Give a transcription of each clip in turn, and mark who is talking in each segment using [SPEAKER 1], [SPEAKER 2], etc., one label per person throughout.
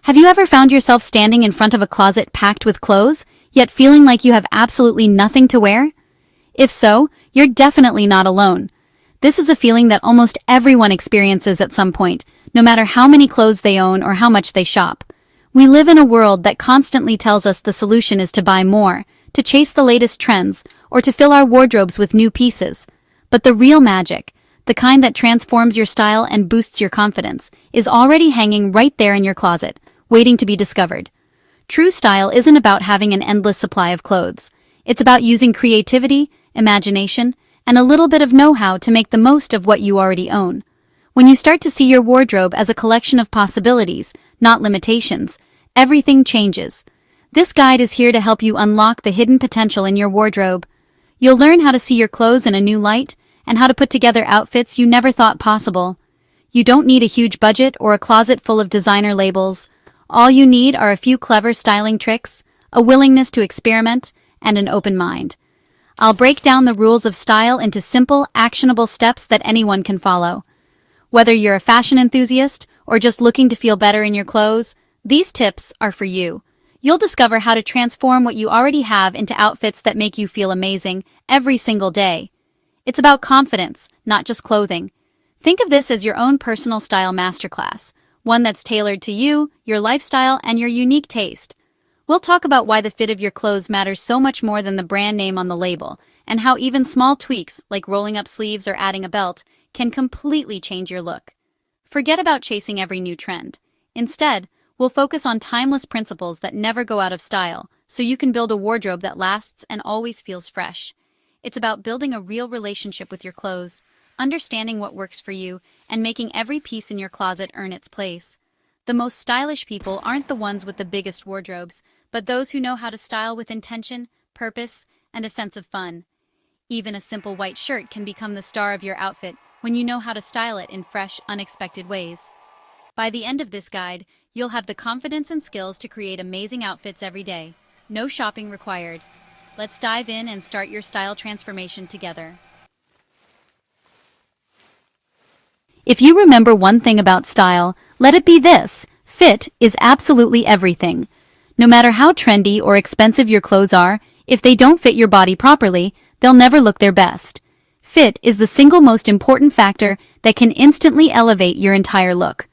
[SPEAKER 1] Have you ever found yourself standing in front of a closet packed with clothes, yet feeling like you have absolutely nothing to wear? If so, you're definitely not alone. This is a feeling that almost everyone experiences at some point, no matter how many clothes they own or how much they shop. We live in a world that constantly tells us the solution is to buy more, to chase the latest trends, or to fill our wardrobes with new pieces. But the real magic, the kind that transforms your style and boosts your confidence, is already hanging right there in your closet, waiting to be discovered. True style isn't about having an endless supply of clothes. It's about using creativity, imagination, and a little bit of know-how to make the most of what you already own. When you start to see your wardrobe as a collection of possibilities, not limitations, everything changes. This guide is here to help you unlock the hidden potential in your wardrobe. You'll learn how to see your clothes in a new light and how to put together outfits you never thought possible. You don't need a huge budget or a closet full of designer labels. All you need are a few clever styling tricks, a willingness to experiment, and an open mind. I'll break down the rules of style into simple, actionable steps that anyone can follow. Whether you're a fashion enthusiast or just looking to feel better in your clothes, these tips are for you. You'll discover how to transform what you already have into outfits that make you feel amazing every single day. It's about confidence, not just clothing. Think of this as your own personal style masterclass, one that's tailored to you, your lifestyle, and your unique taste. We'll talk about why the fit of your clothes matters so much more than the brand name on the label, and how even small tweaks, like rolling up sleeves or adding a belt, can completely change your look. Forget about chasing every new trend. Instead, we'll focus on timeless principles that never go out of style, so you can build a wardrobe that lasts and always feels fresh. It's about building a real relationship with your clothes, understanding what works for you, and making every piece in your closet earn its place. The most stylish people aren't the ones with the biggest wardrobes, but those who know how to style with intention, purpose, and a sense of fun. Even a simple white shirt can become the star of your outfit when you know how to style it in fresh, unexpected ways. By the end of this guide, you'll have the confidence and skills to create amazing outfits every day. No shopping required. Let's dive in and start your style transformation together. If you remember one thing about style, let it be this: fit is absolutely everything. No matter how trendy or expensive your clothes are, if they don't fit your body properly, they'll never look their best. Fit is the single most important factor that can instantly elevate your entire look.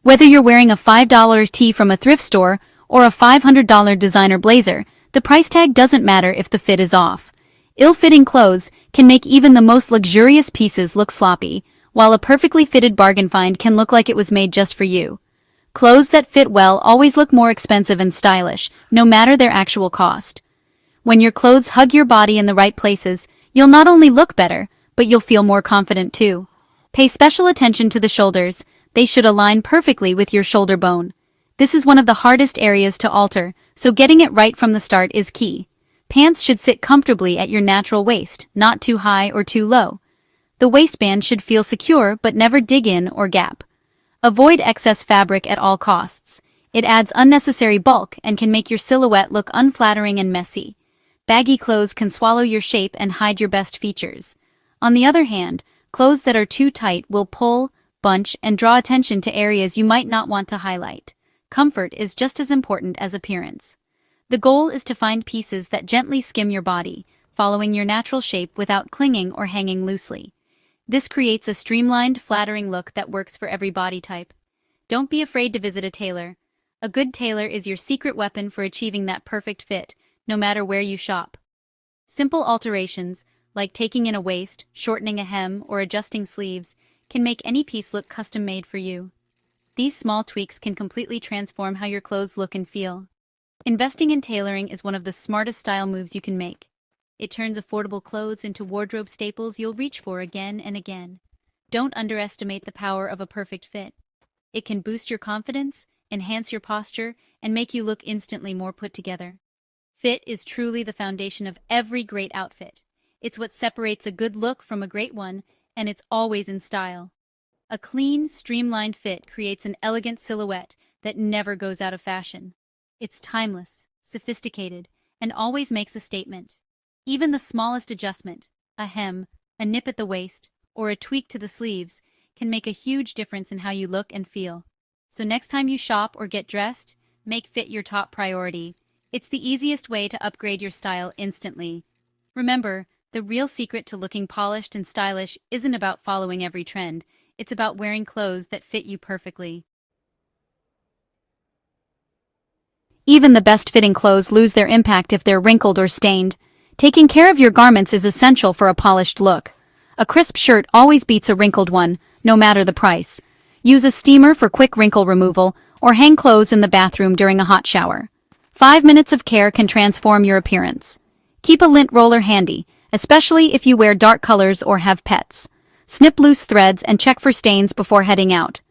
[SPEAKER 1] Whether you're wearing a $5 tee from a thrift store or a $500 designer blazer, the price tag doesn't matter if the fit is off. Ill-fitting clothes can make even the most luxurious pieces look sloppy, while a perfectly fitted bargain find can look like it was made just for you. Clothes that fit well always look more expensive and stylish, no matter their actual cost. When your clothes hug your body in the right places, you'll not only look better, but you'll feel more confident too. Pay special attention to the shoulders. They should align perfectly with your shoulder bone. This is one of the hardest areas to alter, so getting it right from the start is key. Pants should sit comfortably at your natural waist, not too high or too low. The waistband should feel secure but never dig in or gap. Avoid excess fabric at all costs. It adds unnecessary bulk and can make your silhouette look unflattering and messy. Baggy clothes can swallow your shape and hide your best features. On the other hand, clothes that are too tight will pull, bunch, and draw attention to areas you might not want to highlight. Comfort is just as important as appearance. The goal is to find pieces that gently skim your body, following your natural shape without clinging or hanging loosely. This creates a streamlined, flattering look that works for every body type. Don't be afraid to visit a tailor. A good tailor is your secret weapon for achieving that perfect fit, no matter where you shop. Simple alterations, like taking in a waist, shortening a hem, or adjusting sleeves, can make any piece look custom-made for you. These small tweaks can completely transform how your clothes look and feel. Investing in tailoring is one of the smartest style moves you can make. It turns affordable clothes into wardrobe staples you'll reach for again and again. Don't underestimate the power of a perfect fit. It can boost your confidence, enhance your posture, and make you look instantly more put together. Fit is truly the foundation of every great outfit. It's what separates a good look from a great one, and it's always in style. A clean, streamlined fit creates an elegant silhouette that never goes out of fashion. It's timeless, sophisticated, and always makes a statement. Even the smallest adjustment, a hem, a nip at the waist, or a tweak to the sleeves, can make a huge difference in how you look and feel. So next time you shop or get dressed, make fit your top priority. It's the easiest way to upgrade your style instantly. Remember, the real secret to looking polished and stylish isn't about following every trend. It's about wearing clothes that fit you perfectly. Even the best-fitting clothes lose their impact if they're wrinkled or stained. Taking care of your garments is essential for a polished look. A crisp shirt always beats a wrinkled one, no matter the price. Use a steamer for quick wrinkle removal, or hang clothes in the bathroom during a hot shower. 5 minutes of care can transform your appearance. Keep a lint roller handy, especially if you wear dark colors or have pets. Snip loose threads and check for stains before heading out.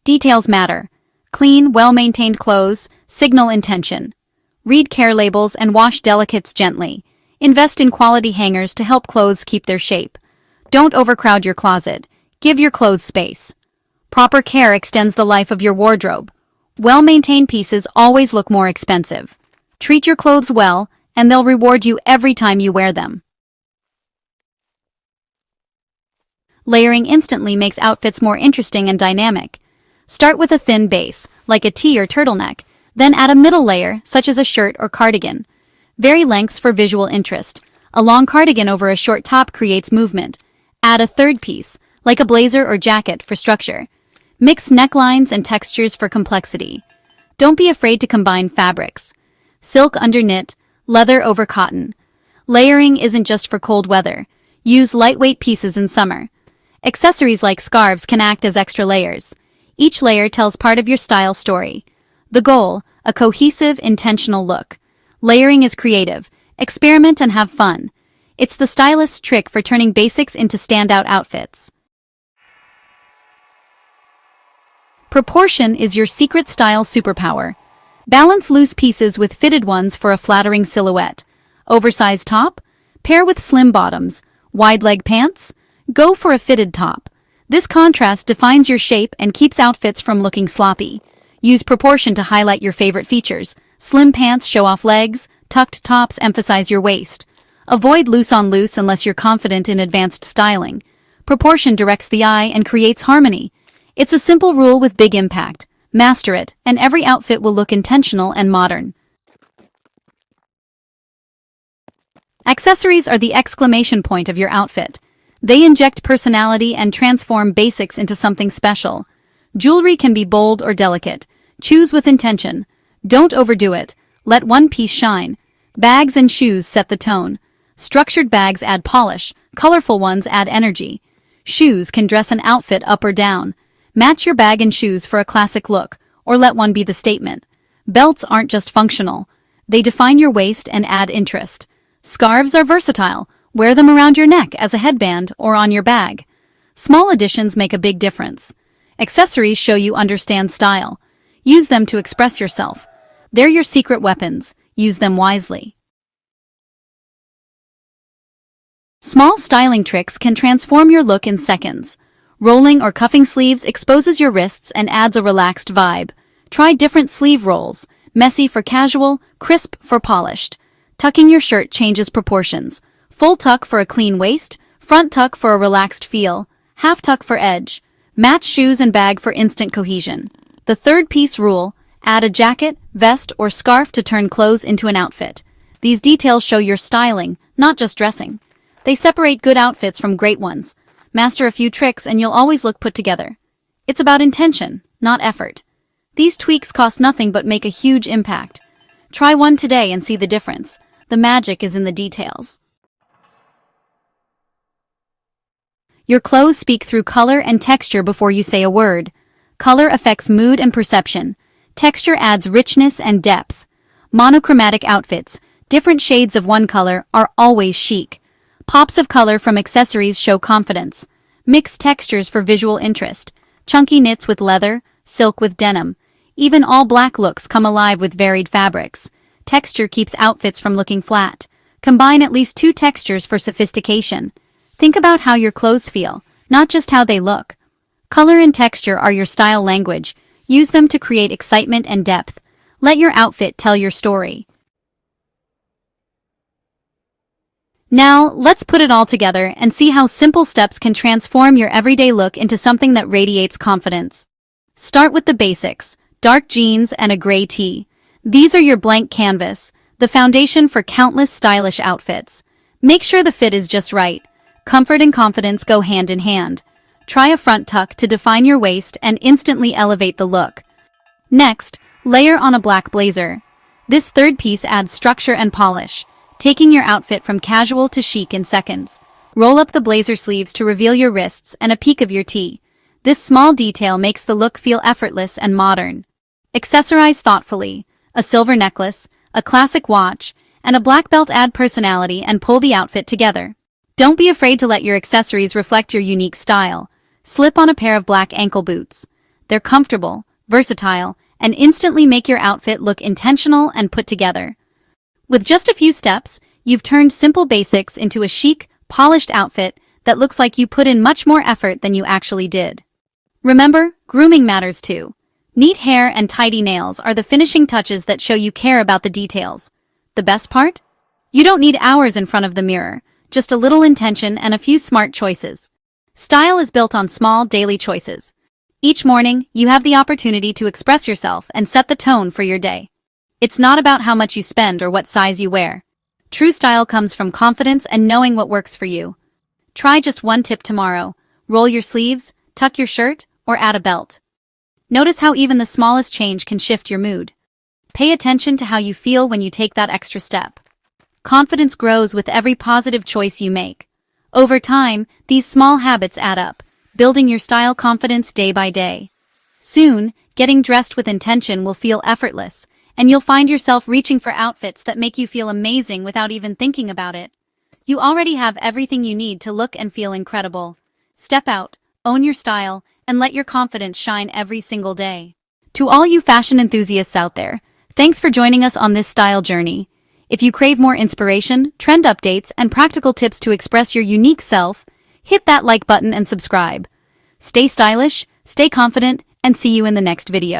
[SPEAKER 1] Details matter. Clean, well-maintained clothes signal intention. Read care labels and wash delicates gently. Invest in quality hangers to help clothes keep their shape. Don't overcrowd your closet. Give your clothes space. Proper care extends the life of your wardrobe. Well-maintained pieces always look more expensive. Treat your clothes well, and they'll reward you every time you wear them. Layering instantly makes outfits more interesting and dynamic. Start with a thin base, like a tee or turtleneck, then add a middle layer, such as a shirt or cardigan. Vary lengths for visual interest. A long cardigan over a short top creates movement. Add a third piece, like a blazer or jacket, for structure. Mix necklines and textures for complexity. Don't be afraid to combine fabrics. Silk under knit, leather over cotton. Layering isn't just for cold weather. Use lightweight pieces in summer. Accessories like scarves can act as extra layers. Each layer tells part of your style story. The goal, a cohesive, intentional look. Layering is creative. Experiment and have fun. It's the stylist's trick for turning basics into standout outfits. Proportion is your secret style superpower. Balance loose pieces with fitted ones for a flattering silhouette. Oversized top? Pair with slim bottoms. Wide leg pants? Go for a fitted top. This contrast defines your shape and keeps outfits from looking sloppy. Use proportion to highlight your favorite features. Slim pants show off legs, tucked tops emphasize your waist. Avoid loose on loose unless you're confident in advanced styling. Proportion directs the eye and creates harmony. It's a simple rule with big impact. Master it, and every outfit will look intentional and modern. Accessories are the exclamation point of your outfit. They inject personality and transform basics into something special. Jewelry can be bold or delicate. Choose with intention. Don't overdo it. Let one piece shine. Bags and shoes set the tone. Structured bags add polish. Colorful ones add energy. Shoes can dress an outfit up or down. Match your bag and shoes for a classic look, or let one be the statement. Belts aren't just functional. They define your waist and add interest. Scarves are versatile. Wear them around your neck as a headband or on your bag. Small additions make a big difference. Accessories show you understand style. Use them to express yourself. They're your secret weapons. Use them wisely. Small styling tricks can transform your look in seconds. Rolling or cuffing sleeves exposes your wrists and adds a relaxed vibe. Try different sleeve rolls. Messy for casual, crisp for polished. Tucking your shirt changes proportions. Full tuck for a clean waist, front tuck for a relaxed feel, half tuck for edge. Match shoes and bag for instant cohesion. The third piece rule, add a jacket, vest, or scarf to turn clothes into an outfit. These details show your styling, not just dressing. They separate good outfits from great ones. Master a few tricks and you'll always look put together. It's about intention, not effort. These tweaks cost nothing but make a huge impact. Try one today and see the difference. The magic is in the details. Your clothes speak through color and texture before you say a word. Color affects mood and perception. Texture adds richness and depth. Monochromatic outfits, different shades of one color, are always chic. Pops of color from accessories show confidence. Mixed textures for visual interest. Chunky knits with leather, silk with denim. Even all black looks come alive with varied fabrics. Texture keeps outfits from looking flat. Combine at least 2 textures for sophistication. Think about how your clothes feel, not just how they look. Color and texture are your style language. Use them to create excitement and depth. Let your outfit tell your story. Now, let's put it all together and see how simple steps can transform your everyday look into something that radiates confidence. Start with the basics, dark jeans and a gray tee. These are your blank canvas, the foundation for countless stylish outfits. Make sure the fit is just right. Comfort and confidence go hand in hand. Try a front tuck to define your waist and instantly elevate the look. Next, layer on a black blazer. This third piece adds structure and polish, taking your outfit from casual to chic in seconds. Roll up the blazer sleeves to reveal your wrists and a peek of your tee. This small detail makes the look feel effortless and modern. Accessorize thoughtfully. A silver necklace, a classic watch, and a black belt add personality and pull the outfit together. Don't be afraid to let your accessories reflect your unique style. Slip on a pair of black ankle boots. They're comfortable, versatile, and instantly make your outfit look intentional and put together. With just a few steps, you've turned simple basics into a chic, polished outfit that looks like you put in much more effort than you actually did. Remember, grooming matters too. Neat hair and tidy nails are the finishing touches that show you care about the details. The best part? You don't need hours in front of the mirror, just a little intention and a few smart choices. Style is built on small, daily choices. Each morning, you have the opportunity to express yourself and set the tone for your day. It's not about how much you spend or what size you wear. True style comes from confidence and knowing what works for you. Try just one tip tomorrow. Roll your sleeves, tuck your shirt, or add a belt. Notice how even the smallest change can shift your mood. Pay attention to how you feel when you take that extra step. Confidence grows with every positive choice you make. Over time, these small habits add up, building your style confidence day by day. Soon, getting dressed with intention will feel effortless, and you'll find yourself reaching for outfits that make you feel amazing without even thinking about it. You already have everything you need to look and feel incredible. Step out, own your style, and let your confidence shine every single day. To all you fashion enthusiasts out there, thanks for joining us on this style journey. If you crave more inspiration, trend updates, and practical tips to express your unique self, hit that like button and subscribe. Stay stylish, stay confident, and see you in the next video.